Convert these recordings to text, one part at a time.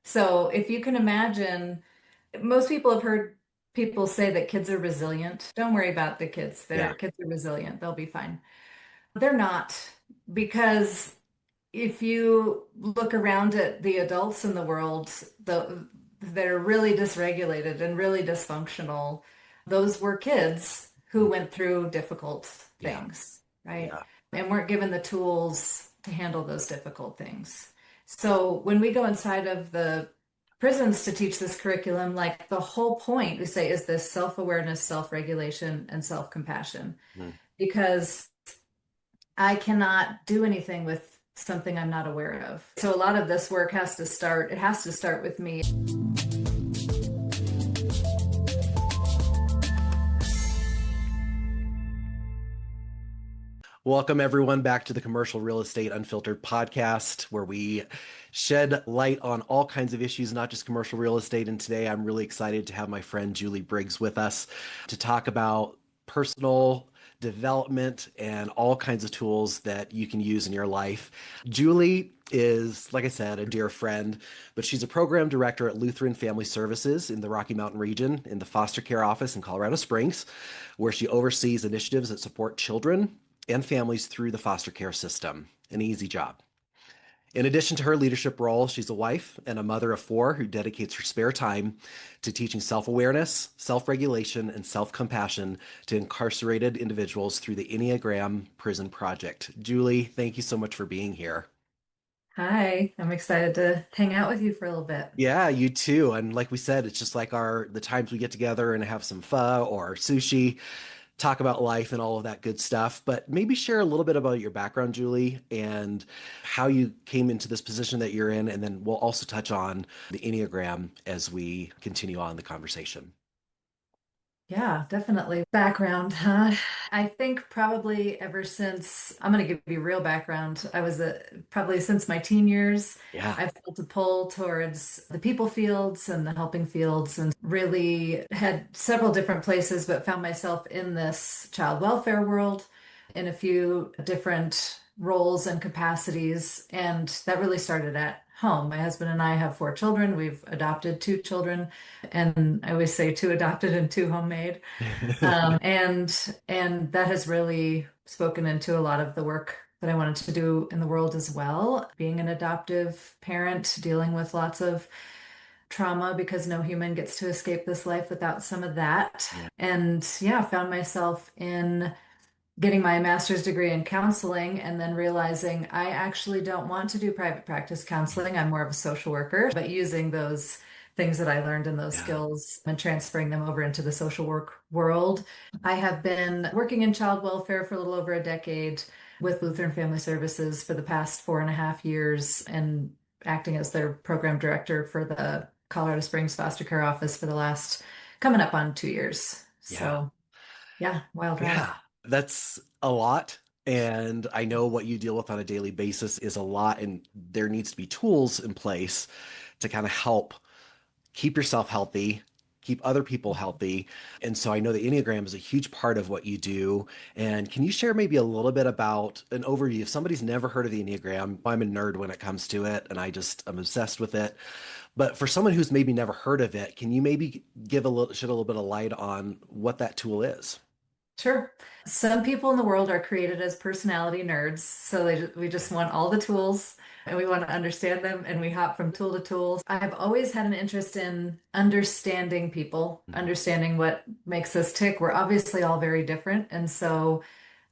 So if you can imagine, most people have heard people say that kids are resilient. Don't worry about the kids. Their Yeah. kids are resilient. They'll be fine. They're not, because if you look around at the adults in the world, that are really dysregulated and really dysfunctional, those were kids who went through difficult Yeah. things, right? Yeah. And weren't given the tools to handle those difficult things. So when we go inside of the prisons to teach this curriculum, like the whole point we say is this self-awareness, self-regulation, and self-compassion. Mm. Because I cannot do anything with something I'm not aware of. So a lot of this work it has to start with me. Welcome, everyone, back to the Commercial Real Estate Unfiltered podcast, where we shed light on all kinds of issues, not just commercial real estate. And today I'm really excited to have my friend Julie Briggs with us to talk about personal development and all kinds of tools that you can use in your life. Julie is, like I said, a dear friend, but she's a program director at Lutheran Family Services in the Rocky Mountain region in the foster care office in Colorado Springs, where she oversees initiatives that support children and families through the foster care system. An easy job. In addition to her leadership role, she's a wife and a mother of four who dedicates her spare time to teaching self awareness, self regulation, and self compassion to incarcerated individuals through the Enneagram Prison Project. Julie, thank you so much for being here. Hi, I'm excited to hang out with you for a little bit. Yeah, you too. And like we said, it's just like the times we get together and have some pho or sushi, talk about life and all of that good stuff. But maybe share a little bit about your background, Julie, and how you came into this position that you're in. And then we'll also touch on the Enneagram as we continue on the conversation. Yeah, definitely. Background, huh? I think probably ever since, I'm going to give you real background. Probably since my teen years, Yeah. I've felt a pull towards the people fields and the helping fields, and really had several different places, but found myself in this child welfare world in a few different roles and capacities. And that really started at home. My husband and I have four children. We've adopted two children, and I always say two adopted and two homemade. And that has really spoken into a lot of the work that I wanted to do in the world as well. Being an adoptive parent, dealing with lots of trauma because no human gets to escape this life without some of that. Yeah. And yeah, found myself in getting my master's degree in counseling and then realizing I actually don't want to do private practice counseling. I'm more of a social worker, but using those things that I learned and those Yeah. skills and transferring them over into the social work world. I have been working in child welfare for a little over a decade with Lutheran Family Services for the past 4.5 years, and acting as their program director for the Colorado Springs foster care office for the last coming up on 2 years. Yeah. So yeah, wild ride. Yeah. That's a lot. And I know what you deal with on a daily basis is a lot, and there needs to be tools in place to kind of help keep yourself healthy, keep other people healthy. And so I know the Enneagram is a huge part of what you do. And can you share maybe a little bit about an overview? If somebody's never heard of the Enneagram, I'm a nerd when it comes to it, and I'm obsessed with it. But for someone who's maybe never heard of it, can you maybe shed a little bit of light on what that tool is? Sure. Some people in the world are created as personality nerds, so we just want all the tools and we want to understand them, and we hop from tool to tool. I've always had an interest in understanding people, Mhm. understanding what makes us tick. We're obviously all very different, and so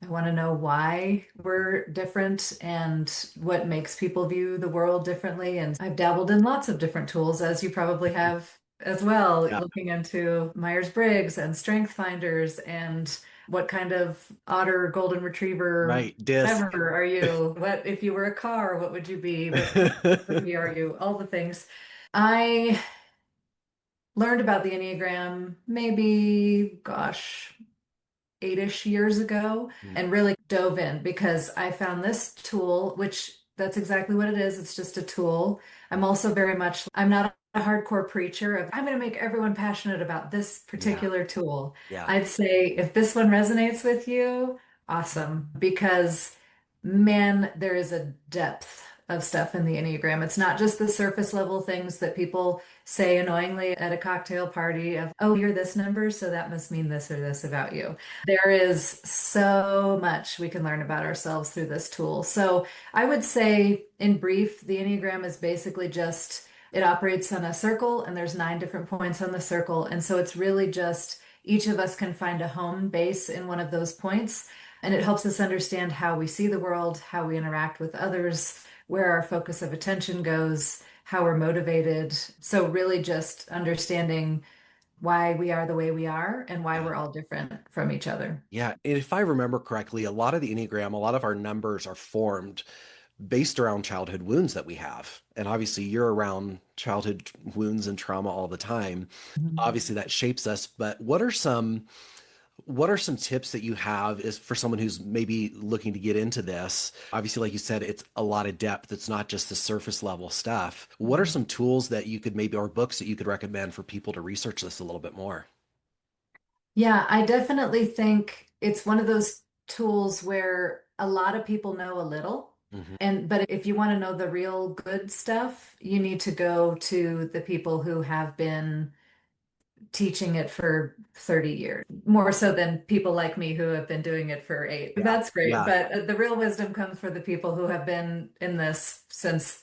I want to know why we're different and what makes people view the world differently. And I've dabbled in lots of different tools, as you probably have as well, Yeah. looking into Myers-Briggs and Strength Finders and what kind of otter, golden retriever, Right. Disc. whatever are you? What if you were a car, what would you be? What kind of personality are you? All the things. I learned about the Enneagram maybe, gosh, 8-ish years ago, and really dove in because I found this tool, which that's exactly what it is. It's just a tool. I'm not a hardcore preacher of I'm going to make everyone passionate about this Yeah. particular tool. Yeah. I'd say if this one resonates with you, awesome. Because man, there is a depth of stuff in the Enneagram. It's not just the surface level things that people say annoyingly at a cocktail party of, oh, you're this number, so that must mean this or this about you. There is so much we can learn about ourselves through this tool. So I would say, in brief, the Enneagram is basically just it operates on a circle, and there's 9 different points on the circle. And so it's really just each of us can find a home base in one of those points. And it helps us understand how we see the world, how we interact with others, where our focus of attention goes, how we're motivated. So, really, just understanding why we are the way we are and why Yeah. we're all different from each other. Yeah. And if I remember correctly, a lot of the Enneagram, a lot of our numbers are formed based around childhood wounds that we have. And obviously, you're around childhood wounds and trauma all the time. Mhm. Obviously, that shapes us. But what are some tips that you have is for someone who's maybe looking to get into this? Obviously, like you said, it's a lot of depth. It's not just the surface level stuff. What are some tools that you could maybe, or books that you could recommend for people to research this a little bit more? Yeah, I definitely think it's one of those tools where a lot of people know a little. Hmm. And but if you want to know the real good stuff, you need to go to the people who have been teaching it for 30 years, more so than people like me who have been doing it for 8. Yeah. That's great. Yeah. But the real wisdom comes for the people who have been in this since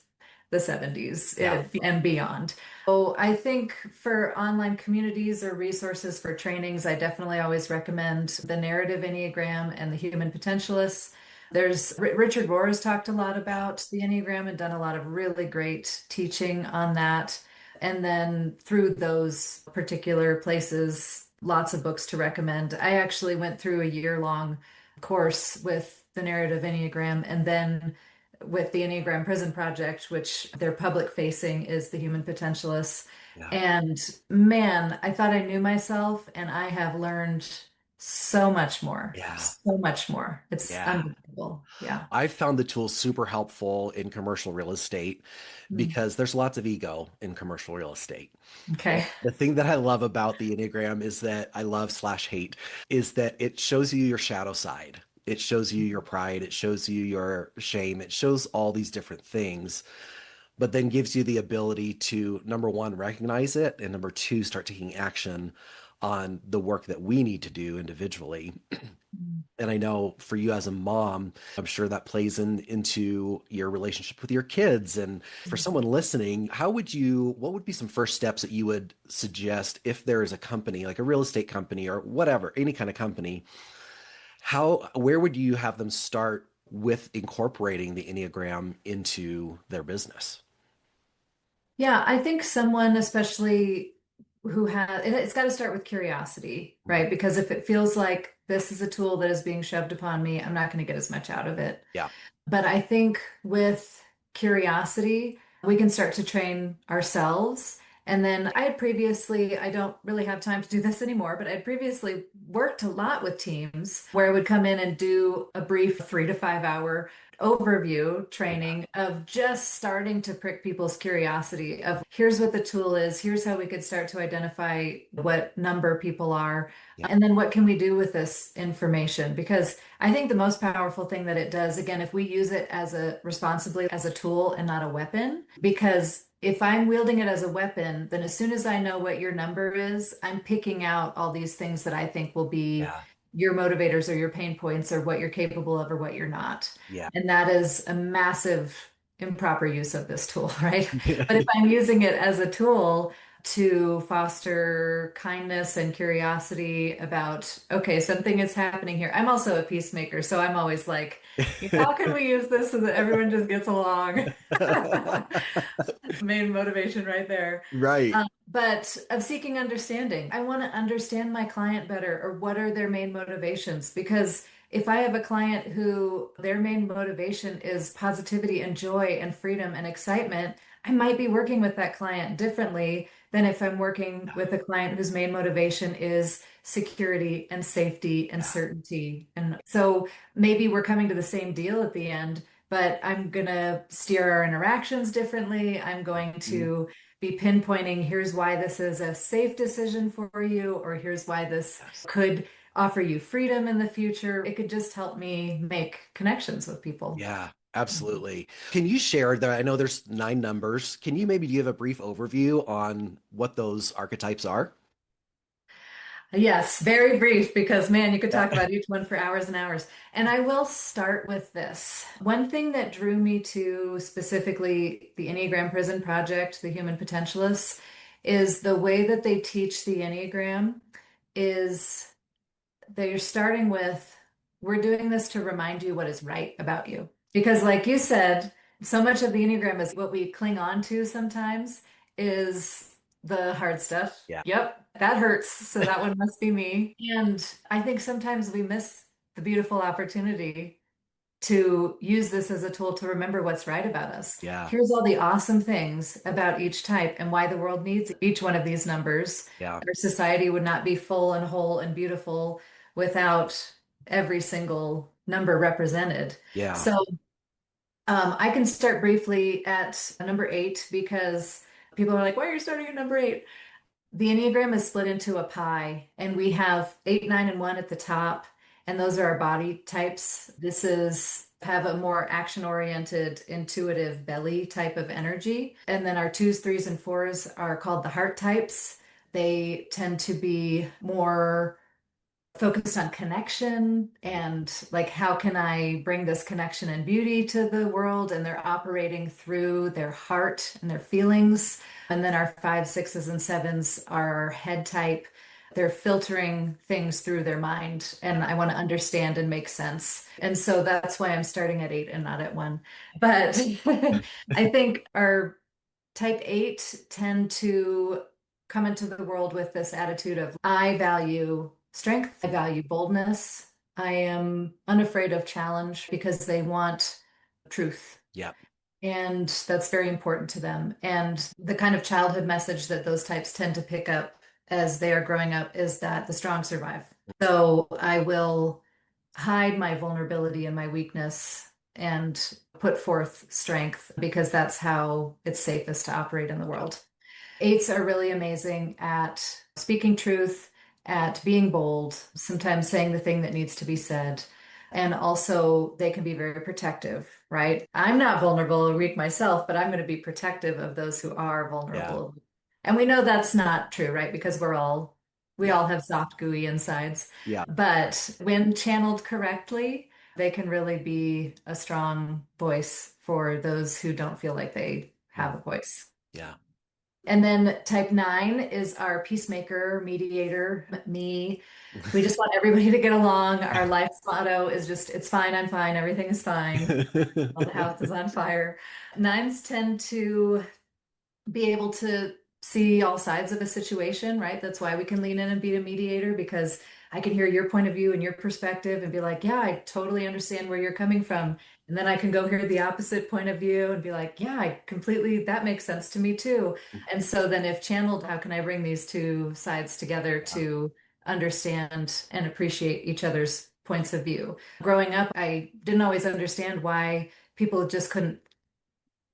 the 70s Yeah. and beyond. So I think for online communities or resources for trainings, I definitely always recommend the Narrative Enneagram and the Human Potentialists. There's Richard Rohr has talked a lot Yeah. about the Enneagram and done a lot of really great teaching on that. And then through those particular places, lots of books to recommend. I actually went through a year-long course with the Narrative Enneagram and then with the Enneagram Prison Project, which their public facing is the Human Potentialists. Yeah. And man, I thought I knew myself, and I have learned so much more, Yeah. so much more. It's Yeah. unbelievable. Yeah. I've found the tool super helpful in commercial real estate Mm. because there's lots of ego in commercial real estate. And Okay. the thing that I love about the Enneagram is that I love slash hate is that it shows you your shadow side. It shows you your pride. It shows you your shame. It shows all these different things, but then gives you the ability to, number one, recognize it, and number two, start taking action on the work that we need to do individually. And I know for you as a mom, I'm sure that plays into your relationship with your kids. And for someone listening, what would be some first steps that you would suggest if there is a company, like a real estate company or whatever, any kind of company, where would you have them start with incorporating the Enneagram into their business? Yeah, I think someone, especially who has, it's got to start with curiosity, Mhm. right? Because if it feels like this is a tool that is being shoved upon me, I'm not going to get as much out of it. Yeah. But I think with curiosity, we can start to train ourselves. And then I don't really have time to do this anymore, but I had previously worked a lot with teams where I would come in and do a brief 3 to 5 hour overview Yeah. training of just starting to prick people's curiosity of here's what the tool is, here's how we could start to identify what number people are, Yeah. and then what can we do with this information? Because I think the most powerful thing that it does, again, if we use it as a responsibly as a tool and not a weapon, because if I'm wielding it as a weapon, then as soon as I know what your number is, I'm picking out all these things that I think will be Yeah. your motivators or your pain points or what you're capable of or what you're not. Yeah. And that is a massive improper use of this tool, right? Yeah. But if I'm using it as a tool to foster kindness and curiosity about, okay, something is happening here. I'm also a peacemaker, so I'm always like, how can we use this so that everyone just gets along? Main motivation right there. Right. But of seeking understanding, I want to understand my client better or what are their main motivations? Because if I have a client who their main motivation is positivity and joy and freedom and excitement, I might be working with that client differently than if I'm working Yeah. with a client whose main motivation is security and safety and Yeah. certainty. And so maybe we're coming to the same deal at the end, but I'm going to steer our interactions differently. I'm going Mhm. to be pinpointing here's why this is a safe decision for you, or here's why this Yes. could offer you freedom in the future. It could just help me make connections with people. Yeah. Absolutely. Can you share that? I know there's nine numbers. Can you maybe give a brief overview on what those archetypes are? Yes, very brief because man, you could Yeah. talk about each one for hours and hours. And I will start with this. One thing that drew me to specifically the Enneagram Prison Project, the Human Potentialists, is the way that they teach the Enneagram is they're starting with, we're doing this to remind you what is right about you. Because, like you said, so much of the Enneagram is what we cling on to sometimes is the hard stuff. Yeah. Yep, that hurts. So that one must be me. And I think sometimes we miss the beautiful opportunity to use this as a tool to remember what's right about us. Yeah. Here's all the awesome things about each type and why the world needs each one of these numbers. Yeah. Our society would not be full and whole and beautiful without every single number represented. Yeah. So I can start briefly at number eight because people are like, why are you starting at number eight? The Enneagram is split into a pie, and we have eight, nine, and one at the top, and those are our body types. This is have a more action-oriented, intuitive belly type of energy. And then our twos, threes, and fours are called the heart types. They tend to be more focused on connection and like how can I bring this connection and beauty to the world, and they're operating through their heart and their feelings. And then our five, sixes, and sevens are our head type. They're filtering things through their mind, and I want to understand and make sense. And so that's why I'm starting at eight and not at one. But I think our type eight tend to come into the world with this attitude of, I value strength, I value boldness, I am unafraid of challenge because they want truth. Yeah. And that's very important to them. And the kind of childhood message that those types tend to pick up as they are growing up is that the strong survive. So I will hide my vulnerability and my weakness and put forth strength because that's how it's safest to operate in the Yeah. world. Eights are really amazing at speaking truth, at being bold, sometimes saying the thing that needs to be said. And also, they can be very protective, right? I'm not vulnerable or weak myself, but I'm going to be protective of those who are Yeah. vulnerable. And we know that's not true, right? Because we Yeah. all have soft, gooey insides. Yeah. But when channeled correctly, they can really be a strong voice for those who don't feel like they have Mm. a voice. Yeah. And then type nine is our peacemaker, mediator, me. We just want everybody to get along. Our life motto is just, it's fine, I'm fine, everything is fine. While the house is on fire. Nines tend to be able to see all sides of a situation, right? That's why we can lean in and be a mediator because I can hear your point of view and your perspective and be like, yeah, I totally understand where you're coming from. And then I can go hear the opposite point of view and be like, yeah, I completely, that makes sense to me too. And so then if channeled, how can I bring these two sides together Yeah. to understand and appreciate each other's points of view? Growing up, I didn't always understand why people just couldn't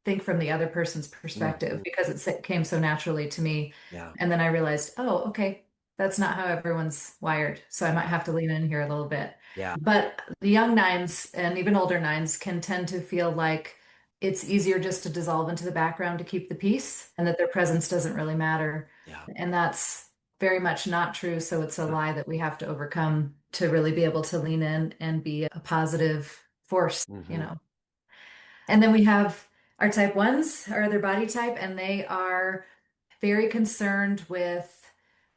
think from the other person's Mm. perspective because came so naturally to me. Yeah. And then I realized, oh, okay, that's not how everyone's wired. So I might have to lean in here a little bit. Yeah. But the young nines and even older nines can tend to feel like it's easier just to dissolve into the background to keep the peace and that their presence doesn't really matter. Yeah. And that's very much not true. So it's a lie that we have to overcome to really be able to lean in and be a positive force, you Hmm. know. And then we have our type ones, our other body type, and they are very concerned with,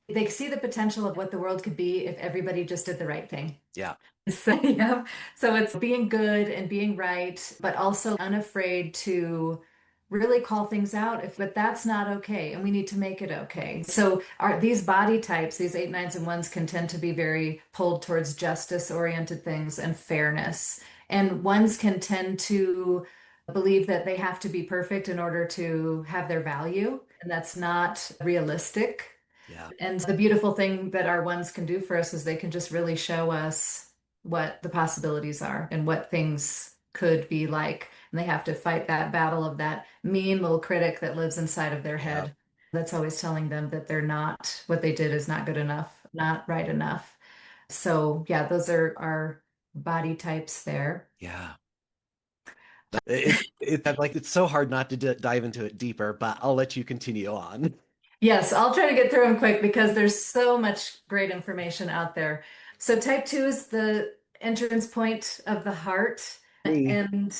they see the potential of what the world could be if everybody just did the right thing. Yeah. So, yeah. So it's being good and being right, but also unafraid to really call things out but that's not okay and we need to make it okay. So these body types, these eight, nines, and ones can tend to be very pulled towards justice oriented things and fairness. And ones can tend to believe that they have to be perfect in order to have their value. And that's not realistic. Yeah. And the beautiful thing that our ones can do for us is they can just really show us what the possibilities are and what things could be like. And they have to fight that battle of that mean little critic that lives inside of their Yeah. head that's always telling them that they're not, what they did is not good enough, not right enough. So, yeah, those are our body types there. Yeah. It's so hard not to dive into it deeper, but I'll let you continue on. Yes, I'll try to get through them quick because there's so much great information out there. So, type two is the entrance point of the heart Me. and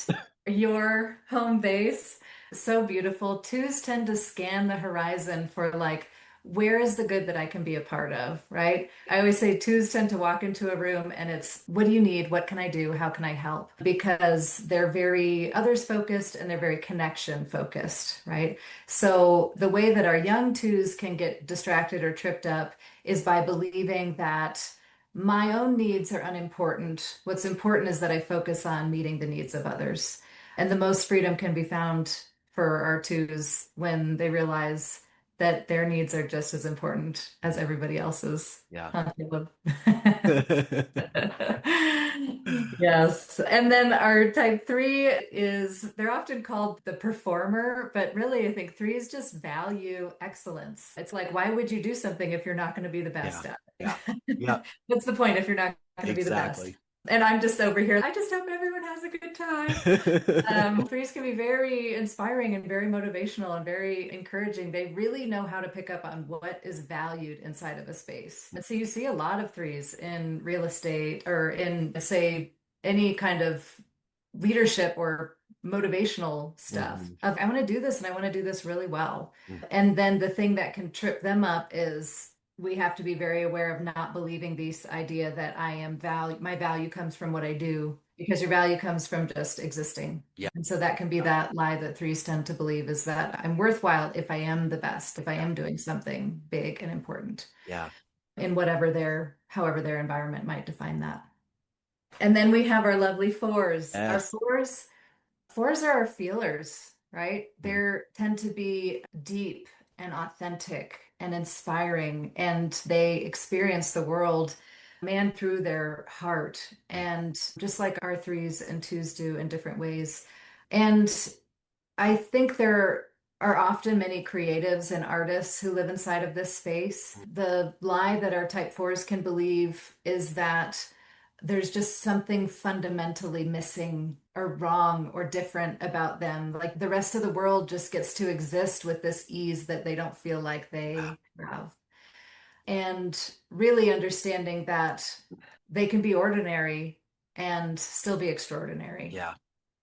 your home base. So beautiful. Twos tend to scan the horizon for like, where is the good that I can be a part of, right? I always say twos tend to walk into a room and it's, what do you need? What can I do? How can I help? Because they're very others focused and they're very connection focused, right? So the way that our young twos can get distracted or tripped up is by believing that my own needs are unimportant. What's important is that I focus on meeting the needs of others. And the most freedom can be found for our twos when they realize that their needs are just as important as everybody else's. Yeah. Huh, Caleb? Yes. And then our type three is, they're often called the performer, but really I think threes just value excellence. It's like, why would you do something if you're not going to be the Yeah. best at Yeah. it? Yeah. What's the point if you're not going to be the best? Exactly. And I'm just over here. I just hope everyone has a good time. Threes can be very inspiring and very motivational and very encouraging. They really know how to pick up on what is valued inside of a space. And so you see a lot of threes in real estate or in, say, any kind of leadership or motivational stuff Mhm. of, I want to do this and I want to do this really well. Mhm. And then the thing that can trip them up is we have to be very aware of not believing this idea that I am value, my value comes from what I do, because your value comes from just existing. Yeah. And so that can be that lie that threes tend to believe is that I'm worthwhile if I am the best, if I Yeah. am doing something big and important Yeah. in whatever however their environment might define that. And then we have our lovely fours. Our Yes. fours are our feelers, right? Mhm. They tend to be deep and authentic and inspiring, and they experience the world, man, through their heart, Mhm. and just like our threes and twos do in different ways. And I think there are often many creatives and artists who live inside of this space. The lie that our type fours can believe is that there's just something fundamentally missing or wrong or different about them. Like the rest of the world just gets to exist with this ease that they don't feel like they have. And really understanding that they can be ordinary and still be extraordinary, Yeah.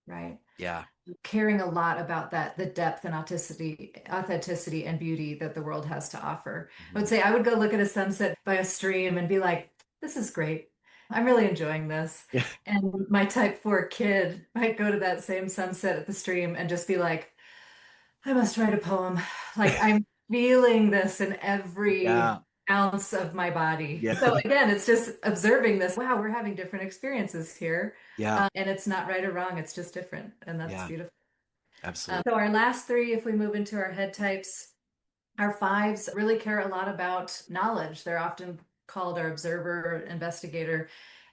right? Yeah. Caring a lot about that, the depth and authenticity and beauty that the world has to offer. I would Mhm. say I would go look at a sunset by a stream and be like, this is great. I'm really enjoying this. Yeah. And my type four kid might go to that same sunset at the stream and just be like, I must write a poem. Like I'm feeling this in every Yeah. ounce of my body. Yeah. So again, it's just observing this. Wow, we're having different experiences here. Yeah. And it's not right or wrong, it's just different. And that's Yeah. beautiful. Absolutely. So our last three, if we move into our head types, our fives really care a lot about knowledge. They're often called our observer, investigator,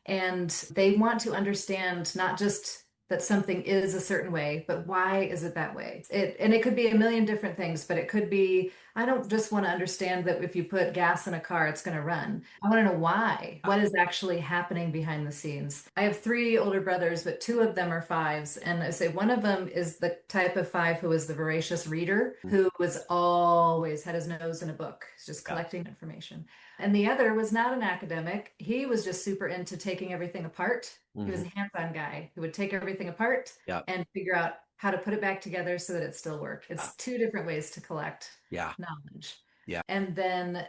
and they want to understand not just that something is a certain way, but why is it that way? And it could be a million different things, but it could be, I don't just want to understand that if you put gas in a car, it's going to run. I want to know why. What is actually happening behind the scenes? I have three older brothers, but two of them are fives. And I say one of them is the type of five who is the voracious reader, who was always had his nose in a book, just Yeah. collecting information. And the other was not an academic. He was just super into taking everything apart. He was Mhm. a hands-on guy who would take everything apart Yeah. and figure out how to put it back together so that it still worked. Yeah. It's two different ways to collect Yeah. knowledge. Yeah. And then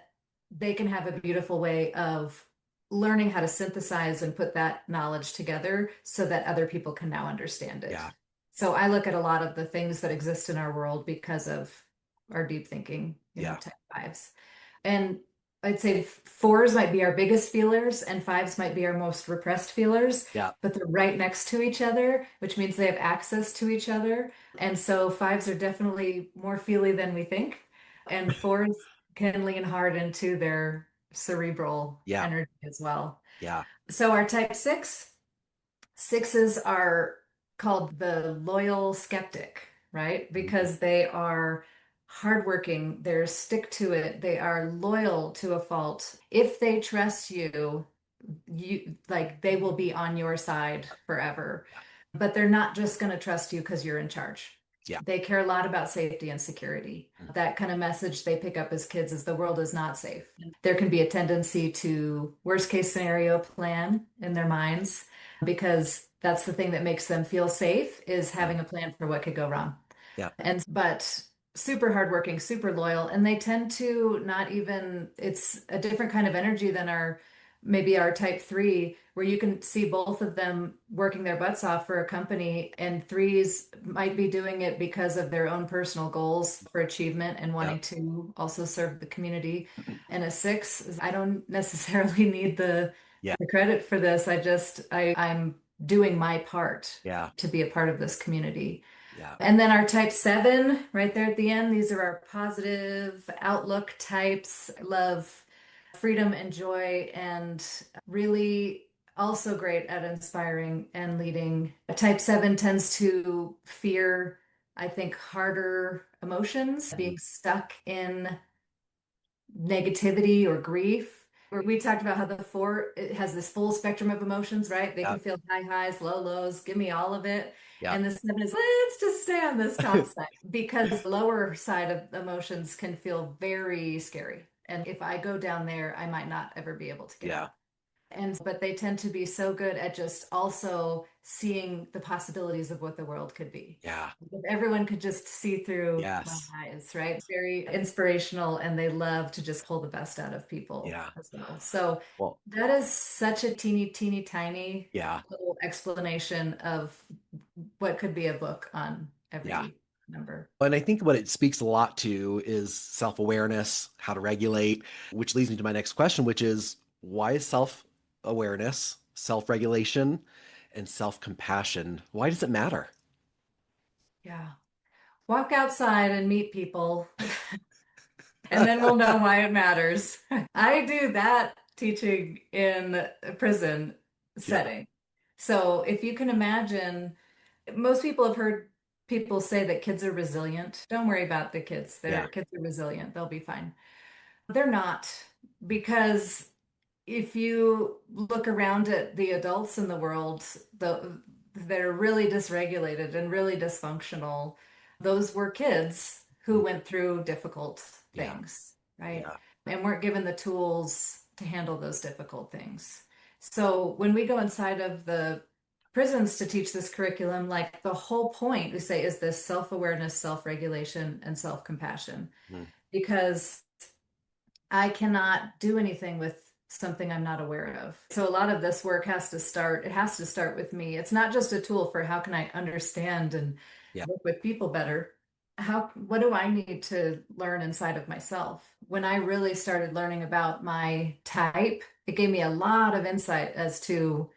they can have a beautiful way of learning how to synthesize and put that knowledge together so that other people can now understand it. Yeah. So I look at a lot of the things that exist in our world because of our deep thinking, Yeah. type fives. And I'd say fours might be our biggest feelers and fives might be our most repressed feelers, Yeah. but they're right next to each other, which means they have access to each other. And so fives are definitely more feely than we think. And fours can lean hard into their cerebral Yeah. energy as well. Yeah. So our type sixes are called the loyal skeptic, right? Mhm. Because they are hardworking, they're stick to it, they are loyal to a fault. If they trust you, you like they will be on your side forever. but they're not just going to trust you because you're in charge. Yeah. They care a lot about safety and security. Mm. That kind of message they pick up as kids is the world is not safe. There can be a tendency to worst case scenario plan in their minds because that's the thing that makes them feel safe is Yeah. having a plan for what could go wrong. Yeah. And but super hardworking, super loyal, and they tend to not even, it's a different kind of energy than our maybe our type three, where you can see both of them working their butts off for a company, and threes might be doing it because of their own personal goals for achievement and Yeah. wanting to also serve the community. And a six is, I don't necessarily need Yeah. the credit for this. I'm doing my part Yeah. to be a part of this community. Yeah. And then our type seven, right there at the end, these are our positive outlook types. I love freedom and joy and really also great at inspiring and leading. Type seven tends to fear, I think, harder emotions, Mm. being stuck in negativity or grief. Where we talked about how the four, it has this full spectrum of emotions, right? They Yeah. can feel high highs, low lows, give me all of it. Yeah. And the seven is, let's just stay on this top side because the lower side of emotions can feel very scary. And if I go down there, I might not ever be able to get Yeah. out. And but they tend to be so good at just also seeing the possibilities of what the world could be. Yeah. If everyone could just see through my Yes. eyes, right? It's very inspirational and they love to just pull the best out of people Yeah. as well. So Well, that is such a teeny, teeny, tiny yeah. little explanation of what could be a book on Yeah. every number. And I think what it speaks a lot to is self-awareness, how to regulate, which leads me to my next question, which is why is self-awareness, self-regulation, and self-compassion, why does it matter? Yeah. Walk outside and meet people. And then we'll know why it matters. I do that teaching in a prison Yeah. setting. So if you can imagine, most people have heard people say that kids are resilient. Don't worry about the kids. Yeah. Their kids are resilient. They'll be fine. They're not, because if you look around at the adults in the world, that are really dysregulated and really dysfunctional, those were kids who Mm. went through difficult Yeah. things, right? Yeah. And weren't given the tools to handle those difficult things. So when we go inside of the prisons to teach this curriculum, like the whole point we say is this self-awareness, self-regulation, and self-compassion. Mm. Because I cannot do anything with something I'm not aware of. So a lot of this work it has to start with me. It's not just a tool for how can I understand and Yeah. work with people better. What do I need to learn inside of myself? When I really started learning about my type, it gave me a lot of insight as to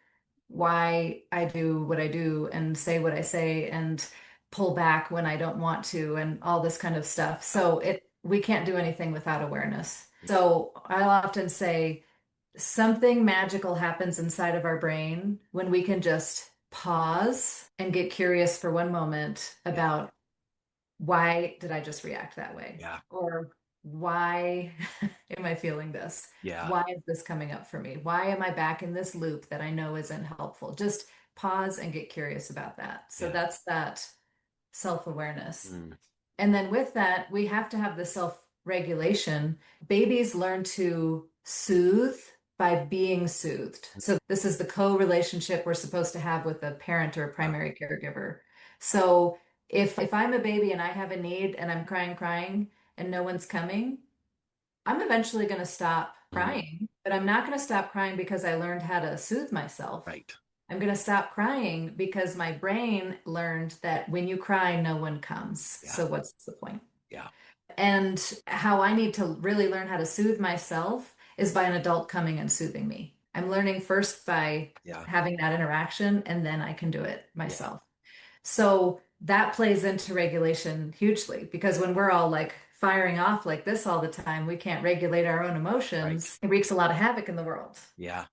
why I do what I do and say what I say and pull back when I don't want to and all this kind of stuff. So we can't do anything without awareness. So I'll often say something magical happens inside of our brain when we can just pause and get curious for one moment Yeah. about why did I just react that way? Yeah. Or why am I feeling this? Yeah. Why is this coming up for me? Why am I back in this loop that I know isn't helpful? Just pause and get curious about that. So Yeah. that's that self-awareness. Mm. And then with that, we have to have the self-regulation. Babies learn to soothe by being soothed. So this is the co-relationship we're supposed to have with a parent or a Yeah. primary caregiver. So if I'm a baby and I have a need and I'm crying, crying, and no one's coming, I'm eventually going to stop Mm. crying, but I'm not going to stop crying because I learned how to soothe myself. Right. I'm going to stop crying because my brain learned that when you cry, no one comes. Yeah. So what's the point? Yeah. And how I need to really learn how to soothe myself is by an adult coming and soothing me. I'm learning first by Yeah. having that interaction, and then I can do it Yeah. myself. So that plays into regulation hugely because when we're all like firing off like this all the time, we can't regulate our own Right. emotions. It wreaks a lot of havoc in the world. Yeah.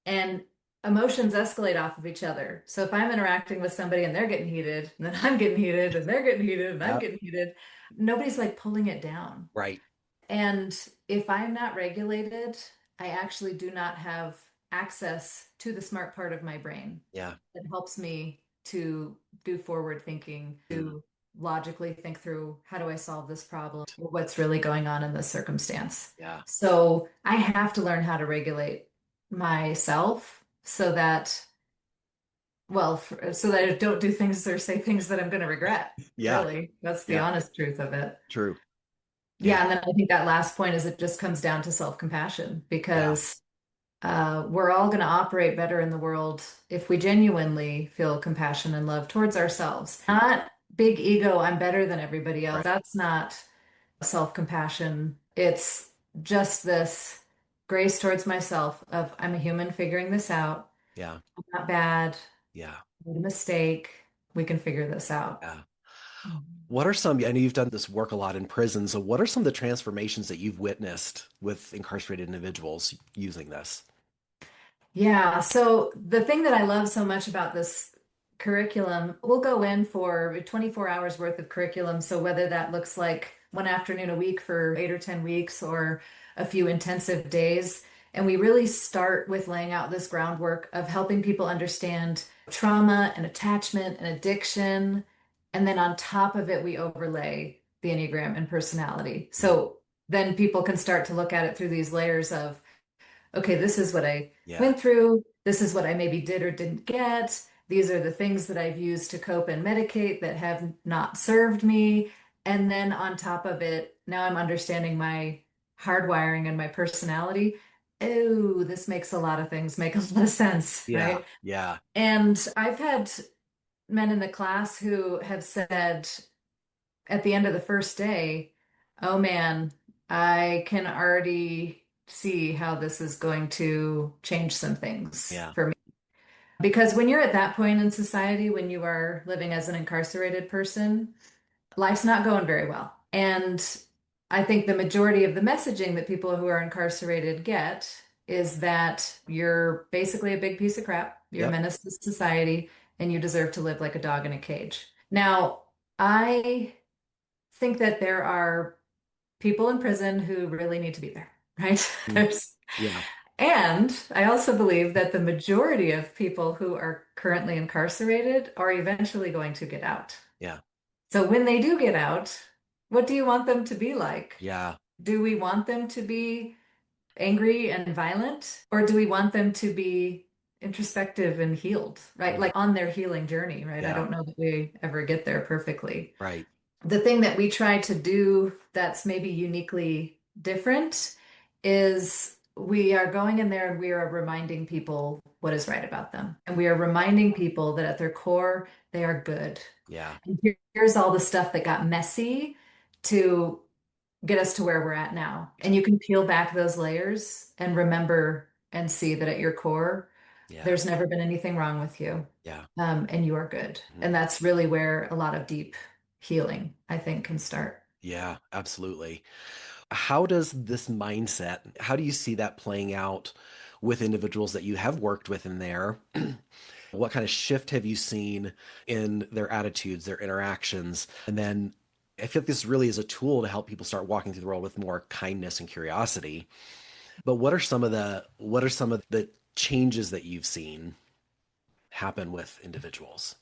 And emotions escalate off of each other. So if I'm interacting with somebody and they're getting heated, and then I'm getting heated, and they're getting heated, and I'm Yeah. getting heated, nobody's like pulling it down. Right. And if I'm not regulated, I actually do not have access to the smart part of my brain Yeah. that helps me to do forward thinking, Mm. to logically think through how do I solve this problem? What's really going on in this circumstance? Yeah. So I have to learn how to regulate myself so that, well, so that I don't do things or say things that I'm going to regret. Yeah. Really, that's the Yeah. honest truth of it. True. Yeah. Yeah, and then I think that last point is it just comes down to self-compassion Yeah. because we're all going to operate better in the world if we genuinely feel compassion and love towards ourselves. Not big ego, I'm better than everybody else. Right. That's not self-compassion. It's just this grace towards myself of I'm a human figuring this out. Yeah. I'm not bad. Yeah. I made a mistake. We can figure this out. Yeah. What are some, I know you've done this work a lot in prison, so what are some of the transformations that you've witnessed with incarcerated individuals using this? Yeah, so the thing that I love so much about this curriculum, we'll go in for 24 hours worth of curriculum. So whether that looks like one afternoon a week for 8 or 10 weeks or a few intensive days, and we really start with laying out this groundwork of helping people understand trauma and attachment and addiction. And then on top of it, we overlay the Enneagram and personality. Mm. So then people can start to look at it through these layers of okay, this is what I Yeah. went through. This is what I maybe did or didn't get. These are the things that I've used to cope and medicate that have not served me. And then on top of it, now I'm understanding my hardwiring and my personality. Oh, this makes a lot of things make a lot of sense, Yeah. right? Yeah. And I've had men in the class who have said, at the end of the first day, oh man, I can already see how this is going to change some things Yeah. for me. Because when you're at that point in society, when you are living as an incarcerated person, life's not going very well. And I think the majority of the messaging that people who are incarcerated get is that you're basically a big piece of crap, you're a Yep. menace to society, and you deserve to live like a dog in a cage. Now, I think that there are people in prison who really need to be there, right? Mm. There's, Yeah. and I also believe that the majority of people who are currently incarcerated are eventually going to get out. Yeah. So when they do get out, what do you want them to be like? Yeah. Do we want them to be angry and violent, or do we want them to be introspective and healed, right? Mm. Like on their healing journey, right? I Yeah. don't know that we ever get there perfectly. Right. The thing that we try to do that's maybe uniquely different is we are going in there and we are reminding people what is right about them. And we are reminding people that at their core, they are good. Yeah. And here's all the stuff that got messy to get us to where we're at now. And you can peel back those layers and remember and see that at your core, Yeah. there's never been anything wrong with you, Yeah. and you are good. Mhm. And that's really where a lot of deep healing, I think, can start. Yeah, absolutely. How does this mindset, how do you see that playing out with individuals that you have worked with in there? What kind of shift have you seen in their attitudes, their interactions? And then I feel like this really is a tool to help people start walking through the world with more kindness and curiosity. But what are some of the changes that you've seen happen with individuals?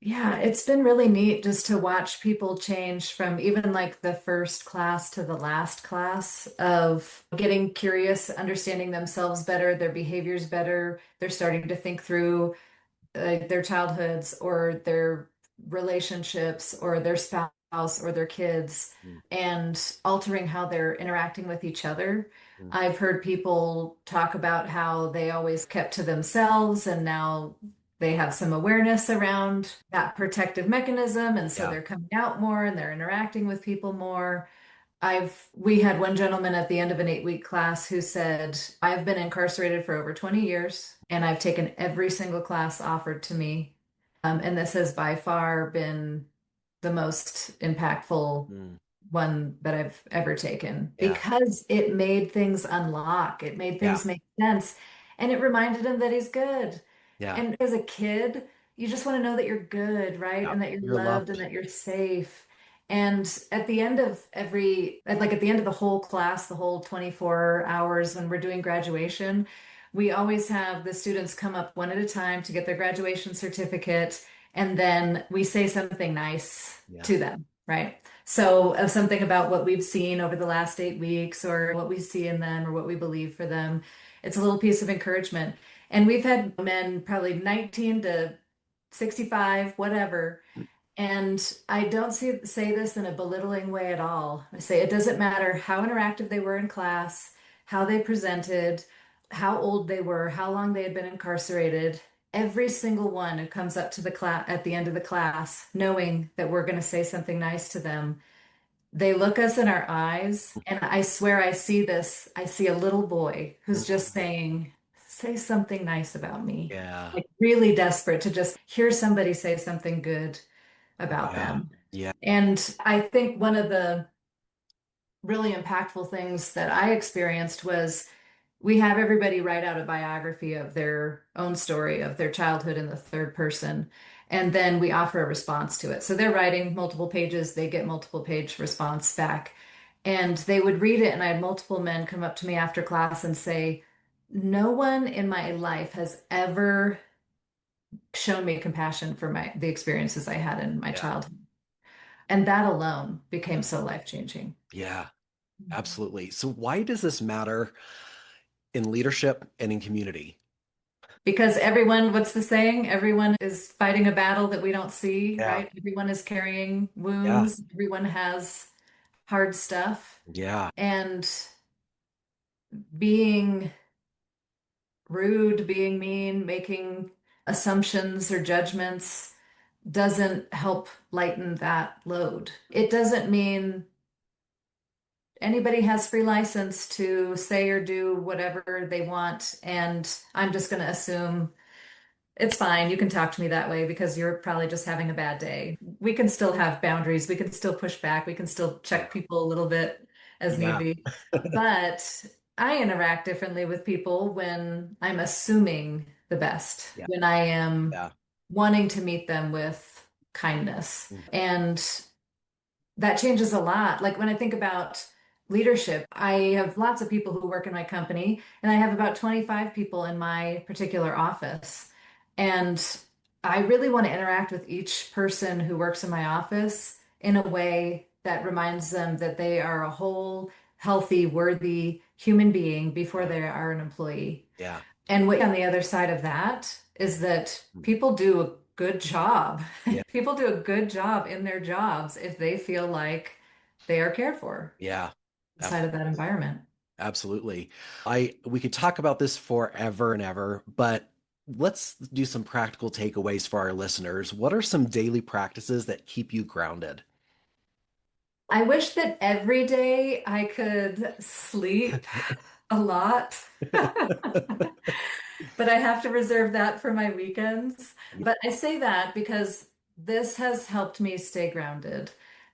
Yeah, it's been really neat just to watch people change from even like the first class to the last class of getting curious, understanding themselves better, their behaviors better. They're starting to think through their childhoods or their relationships or their spouse or their kids Mm. and altering how they're interacting with each other. Mm. I've heard people talk about how they always kept to themselves and now they have some awareness around that protective mechanism. And so Yeah. they're coming out more and they're interacting with people more. We had one gentleman at the end of an 8 week class who said, I've been incarcerated for over 20 years and I've taken every single class offered to me. And this has by far been the most impactful Mm. one that I've ever taken Yeah. because it made things unlock. It made Yeah. things make sense. And it reminded him that he's good. Yeah. And as a kid, you just want to know that you're good, right? Yeah. And that you're You're loved and loved. that you're safe. And at the end of like at the end of the whole class, the whole 24 hours when we're doing graduation, we always have the students come up one at a time to get their graduation certificate. and then we say something nice Yeah. to them, right? So, something about what we've seen over the last 8 weeks, or what we see in them, or what we believe for them. It's a little piece of encouragement. And we've had men probably 19 to 65, whatever. And I don't say this in a belittling way at all. I say it doesn't matter how interactive they were in class, how they presented, how old they were, how long they had been incarcerated. Every single one who comes up to the class at the end of the class, knowing that we're going to say something nice to them, they look us in our eyes, and I swear I see this. I see a little boy who's just Mhm. saying, say something nice about me. Yeah. Like really desperate to just hear somebody say something good about Yeah. them. Yeah. And I think one of the really impactful things that I experienced was we have everybody write out a biography of their own story of their childhood in the third person. And then we offer a response to it. So they're writing multiple pages, they get multiple page response back. And they would read it, and I had multiple men come up to me after class and say, no one in my life has ever shown me compassion for the experiences I had in my Yeah. childhood. And that alone became so life-changing. Yeah. Absolutely. So why does this matter in leadership and in community? Because everyone, what's the saying? Everyone is fighting a battle that we don't see, Yeah. right? Everyone is carrying Yeah. wounds. Everyone has hard stuff. Yeah. And being rude, being mean, making assumptions or judgments doesn't help lighten that load. It doesn't mean anybody has free license to say or do whatever they want, and I'm just going to assume it's fine. You can talk to me that way because you're probably just having a bad day. We can still have boundaries. We can still push back. We can still Yeah. check people a little bit as need Yeah. be. But I interact differently with people when I'm assuming the best, Yeah. when I am Yeah. wanting to meet them with kindness. Mhm. And that changes a lot. Like when I think about leadership, I have lots of people who work in my company, and I have about 25 people in my particular office. And I really want to interact with each person who works in my office in a way that reminds them that they are a whole, healthy, worthy human being before Yeah. they are an employee. Yeah. And what on the other side of that is that Mhm. people do a good job. Yeah. People do a good job in their jobs if they feel like they are cared for Yeah. inside of that Absolutely. environment. Absolutely. We could talk about this forever and ever, but let's do some practical takeaways for our listeners. What are some daily practices that keep you grounded? I wish that every day I could sleep a lot. But I have to reserve that for my weekends. But I say that because this has helped me stay grounded,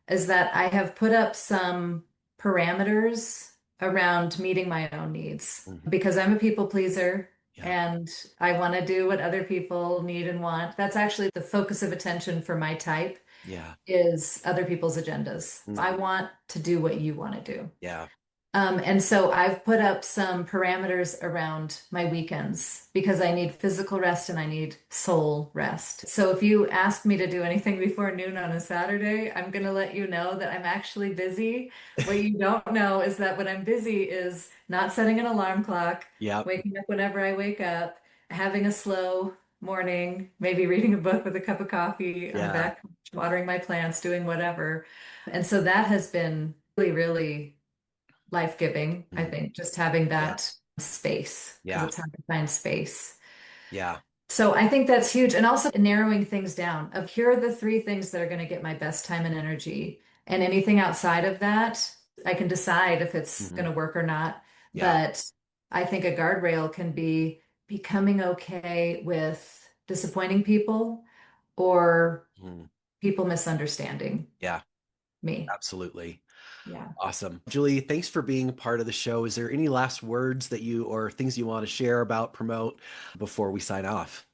is that I have put up some parameters around meeting my own needs Mhm. because I'm a people pleaser Yeah. and I want to do what other people need and want. That's actually the focus of attention for my type Yeah. is other people's agendas. I Mhm. want to do what you want to do. Yeah. And so I've put up some parameters around my weekends because I need physical rest and I need soul rest. So if you ask me to do anything before noon on a Saturday, I'm going to let you know that I'm actually busy. What you don't know is that when I'm busy is not setting an alarm clock, Yeah. waking up whenever I wake up, having a slow morning, maybe reading a book with a cup of coffee on the Yeah. back, watering my plants, doing whatever. And so that has been really, really life-giving, I Mhm. think, just having Yeah. that space, because Yeah. it's hard to find space. Yeah. So I think that's huge. And also narrowing things down of here are the three things that are going to get my best time and energy. And anything outside of that, I can decide if it's going Mhm. to work or not. Yeah. But I think a guardrail can be becoming okay with disappointing people or Mhm. people misunderstanding Yeah. me. Absolutely. Yeah. Awesome. Julie, thanks for being part of the show. Is there any last words that you or things you want to share about, promote before we sign off?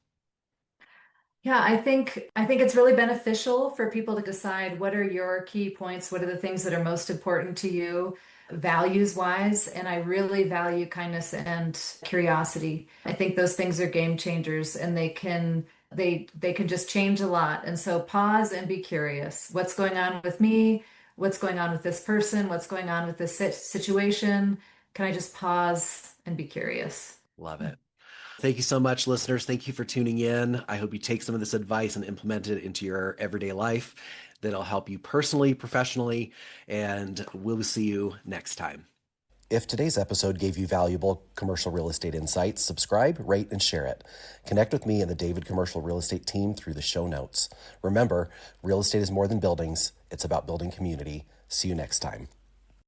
Yeah, I think it's really beneficial for people to decide what are your key points, what are the things that are most important to you, values wise, and I really value kindness and curiosity. I think those things are game changers and they can they can just change a lot. And so pause and be curious. What's going on with me? What's going on with this person? What's going on with this situation? Can I just pause and be curious? Love it. Thank you so much, listeners. Thank you for tuning in. I hope you take some of this advice and implement it into your everyday life. That'll help you personally, professionally, and we'll see you next time. If today's episode gave you valuable commercial real estate insights, subscribe, rate, and share it. Connect with me and the David Commercial Real Estate team through the show notes. Remember, real estate is more than buildings. It's about building community. See you next time.